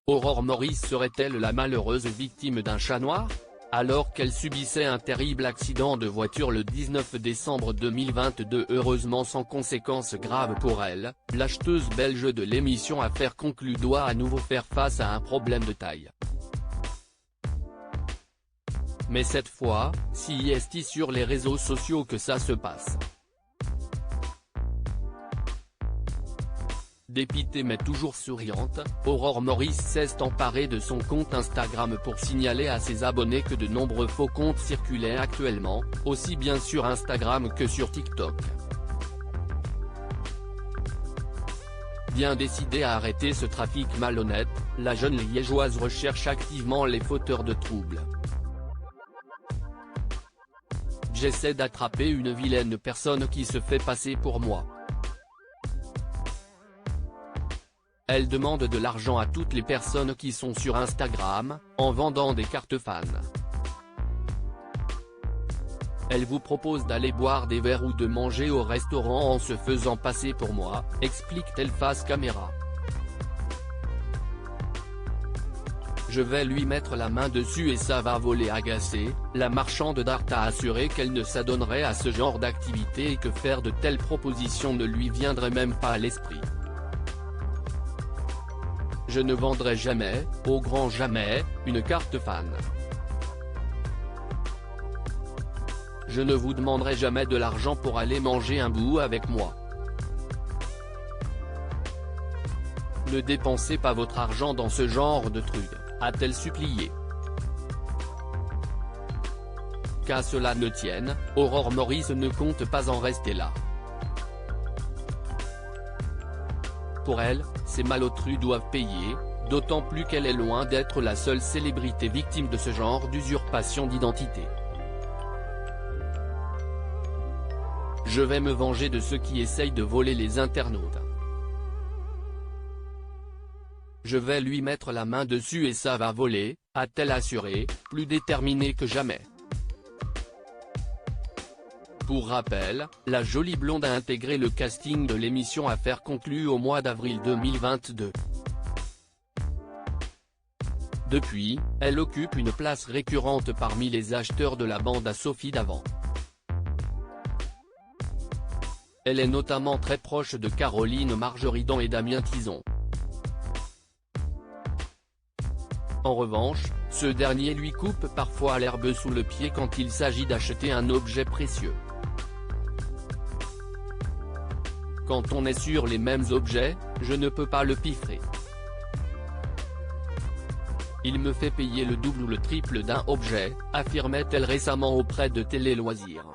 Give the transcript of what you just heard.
Aurore Maurice serait-elle la malheureuse victime d'un chat noir ? Alors qu'elle subissait un terrible accident de voiture le 19 décembre 2022 heureusement sans conséquences graves pour elle, l'acheteuse belge de l'émission Affaires conclues doit à nouveau faire face à un problème de taille. Mais cette fois, c'est sur les réseaux sociaux que ça se passe. Dépitée mais toujours souriante, Aurore Maurice s'est emparée de son compte Instagram pour signaler à ses abonnés que de nombreux faux comptes circulaient actuellement, aussi bien sur Instagram que sur TikTok. Bien décidée à arrêter ce trafic malhonnête, la jeune liégeoise recherche activement les fauteurs de troubles. J'essaie d'attraper une vilaine personne qui se fait passer pour moi. Elle demande de l'argent à toutes les personnes qui sont sur Instagram, en vendant des cartes fans. Elle vous propose d'aller boire des verres ou de manger au restaurant en se faisant passer pour moi, explique-t-elle face caméra. Je vais lui mettre la main dessus et ça va voler agacée, la marchande d'art a assuré qu'elle ne s'adonnerait à ce genre d'activité et que faire de telles propositions ne lui viendrait même pas à l'esprit. Je ne vendrai jamais, au grand jamais, une carte fan. Je ne vous demanderai jamais de l'argent pour aller manger un bout avec moi. Ne dépensez pas votre argent dans ce genre de truc, a-t-elle supplié. Qu'à cela ne tienne, Aurore Maurice ne compte pas en rester là. Pour elle, ces malotrus doivent payer, d'autant plus qu'elle est loin d'être la seule célébrité victime de ce genre d'usurpation d'identité. Je vais me venger de ceux qui essayent de voler les internautes. Je vais lui mettre la main dessus et ça va voler, a-t-elle assuré, plus déterminée que jamais. Pour rappel, la jolie blonde a intégré le casting de l'émission Affaires conclues au mois d'avril 2022. Depuis, elle occupe une place récurrente parmi les acheteurs de la bande à Sophie Davant. Elle est notamment très proche de Caroline Marjoridan et Damien Tison. En revanche, ce dernier lui coupe parfois l'herbe sous le pied quand il s'agit d'acheter un objet précieux. Quand on est sur les mêmes objets, je ne peux pas le piffrer. Il me fait payer le double ou le triple d'un objet, affirmait-elle récemment auprès de Télé Loisirs.